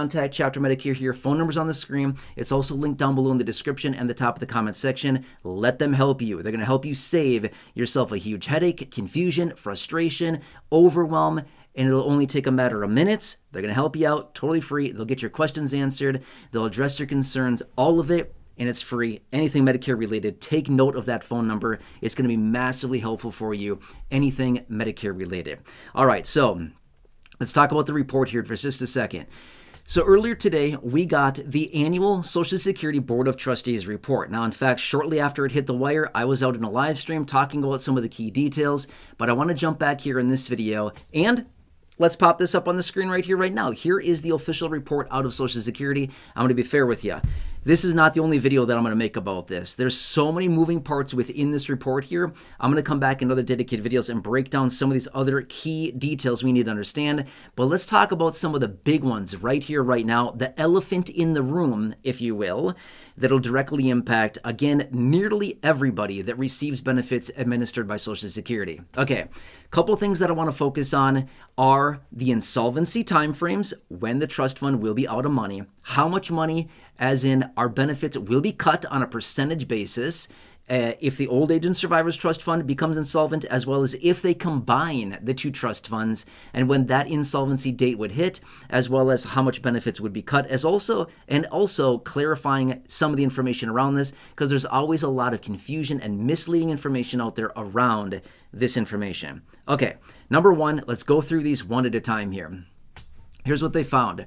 Contact Chapter Medicare here. Phone number's on the screen. It's also linked down below in the description and the top of the comment section. Let them help you. They're going to help you save yourself a huge headache, confusion, frustration, overwhelm, and it'll only take a matter of minutes. They're going to help you out totally free. They'll get your questions answered. They'll address your concerns, all of it, and it's free. Anything Medicare related, take note of that phone number. It's going to be massively helpful for you. Anything Medicare related. All right, so let's talk about the report here for just a second. So earlier today, we got the annual Social Security Board of Trustees report. Now, in fact, shortly after it hit the wire, I was out in a live stream talking about some of the key details, but I want to jump back here in this video and let's pop this up on the screen right here, right now. Here is the official report out of Social Security. I'm going to be fair with you. This is not the only video that I'm going to make about this. There's so many moving parts within this report here. I'm going to come back in other dedicated videos and break down some of these other key details we need to understand. But let's talk about some of the big ones right here, right now. The elephant in the room, if you will, that'll directly impact, again, nearly everybody that receives benefits administered by Social Security. Okay, a couple things that I want to focus on are the insolvency timeframes, when the trust fund will be out of money, how much money, as in our benefits, will be cut on a percentage basis if the Old Age and Survivors Trust Fund becomes insolvent, as well as if they combine the two trust funds and when that insolvency date would hit, as well as how much benefits would be cut, as also clarifying some of the information around this, because there's always a lot of confusion and misleading information out there around this information. Okay, number one, let's go through these one at a time here. Here's what they found.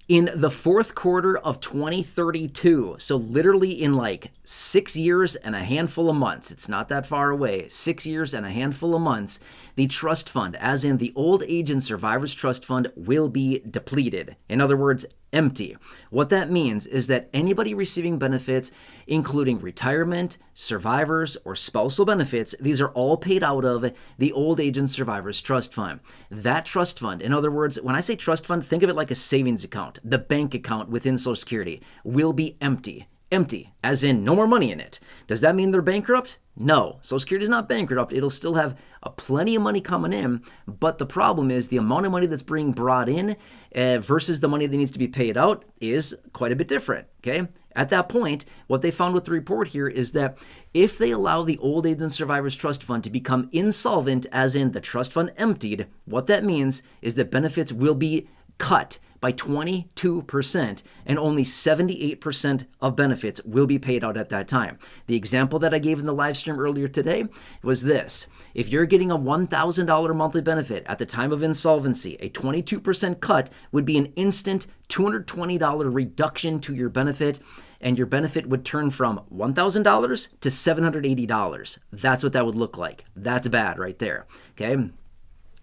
In the fourth quarter of 2032, so literally in like 6 years and a handful of months, it's not that far away, 6 years and a handful of months, the trust fund, as in the Old Age and Survivors Trust Fund, will be depleted. In other words, empty. What that means is that anybody receiving benefits, including retirement, survivors, or spousal benefits, these are all paid out of the Old Age and Survivors Trust Fund. That trust fund, in other words, when I say trust fund, think of it like a savings account. The bank account within Social Security will be empty. Empty, as in no more money in it. Does that mean they're bankrupt? No. Social Security is not bankrupt. It'll still have plenty of money coming in, but the problem is the amount of money that's being brought in versus the money that needs to be paid out is quite a bit different, okay? At that point, what they found with the report here is that if they allow the Old Age and Survivors Trust Fund to become insolvent, as in the trust fund emptied, what that means is that benefits will be cut by 22%, and only 78% of benefits will be paid out at that time. The example that I gave in the live stream earlier today was this. If you're getting a $1,000 monthly benefit at the time of insolvency, a 22% cut would be an instant $220 reduction to your benefit, and your benefit would turn from $1,000 to $780. That's what that would look like. That's bad right there, okay?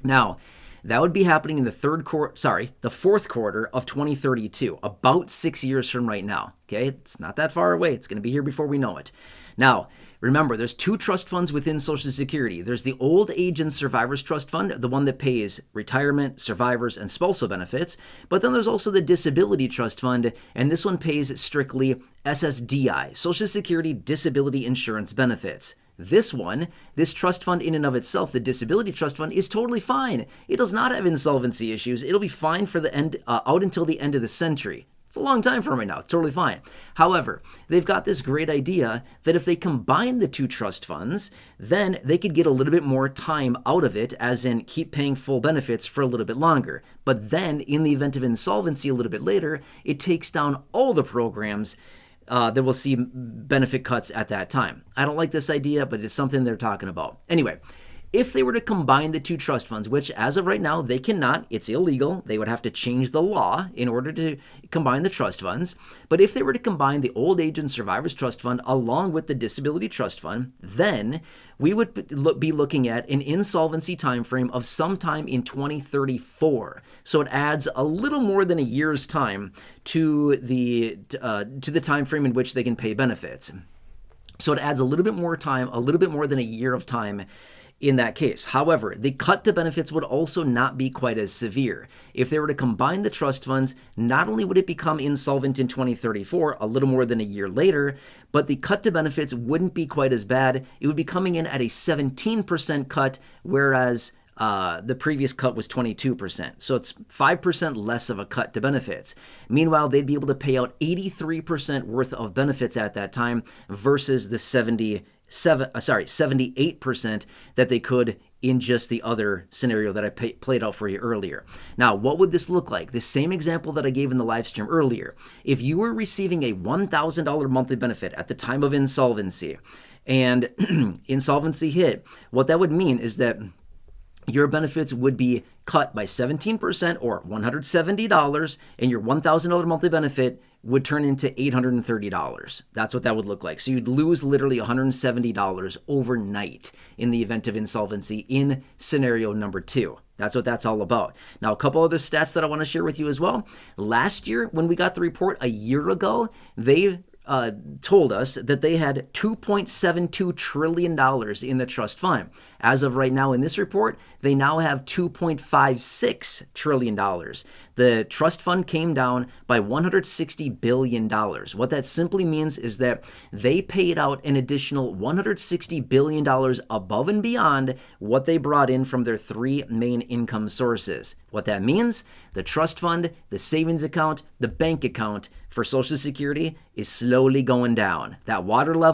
Now, that would be happening in the fourth quarter of 2032, about 6 years from right now. Okay, it's not that far away. It's going to be here before we know it. Now, remember, there's two trust funds within Social Security. There's the Old Age and Survivors Trust Fund, the one that pays retirement, survivors, and spousal benefits. But then there's also the Disability Trust Fund, and this one pays strictly SSDI, Social Security Disability Insurance Benefits. This trust fund in and of itself, the Disability Trust Fund, is totally fine. It does not have insolvency issues. It'll be fine for the end, out until the end of the century. It's a long time from right now. It's totally fine. However, they've got this great idea that if they combine the two trust funds, then they could get a little bit more time out of it, as in keep paying full benefits for a little bit longer. But then, in the event of insolvency a little bit later, it takes down all the programs that will see benefit cuts at that time. I don't like this idea, but it's something they're talking about. Anyway, if they were to combine the two trust funds, which as of right now, they cannot, it's illegal. They would have to change the law in order to combine the trust funds. But if they were to combine the Old Age and Survivors Trust Fund along with the Disability Trust Fund, then we would be looking at an insolvency timeframe of sometime in 2034. So it adds a little more than a year's time to the time frame in which they can pay benefits. So it adds a little bit more time, a little bit more than a year of time in that case. However, the cut to benefits would also not be quite as severe. If they were to combine the trust funds, not only would it become insolvent in 2034, a little more than a year later, but the cut to benefits wouldn't be quite as bad. It would be coming in at a 17% cut, whereas the previous cut was 22%. So it's 5% less of a cut to benefits. Meanwhile, they'd be able to pay out 83% worth of benefits at that time versus the 78% that they could in just the other scenario that I played out for you earlier. Now, what would this look like? The same example that I gave in the live stream earlier. If you were receiving a $1,000 monthly benefit at the time of insolvency and insolvency hit, what that would mean is that your benefits would be cut by 17% or $170, and your $1,000 monthly benefit would turn into $830. That's what that would look like. So you'd lose literally $170 overnight in the event of insolvency in scenario number 2. That's what that's all about. Now, a couple other stats that I want to share with you as well. Last year, when we got the report a year ago, they told us that they had $2.72 trillion in the trust fund. As of right now in this report, they now have $2.56 trillion. The trust fund came down by $160 billion. What that simply means is that they paid out an additional $160 billion above and beyond what they brought in from their 3 main income sources. What that means, the trust fund, the savings account, the bank account for Social Security is slowly going down. That water level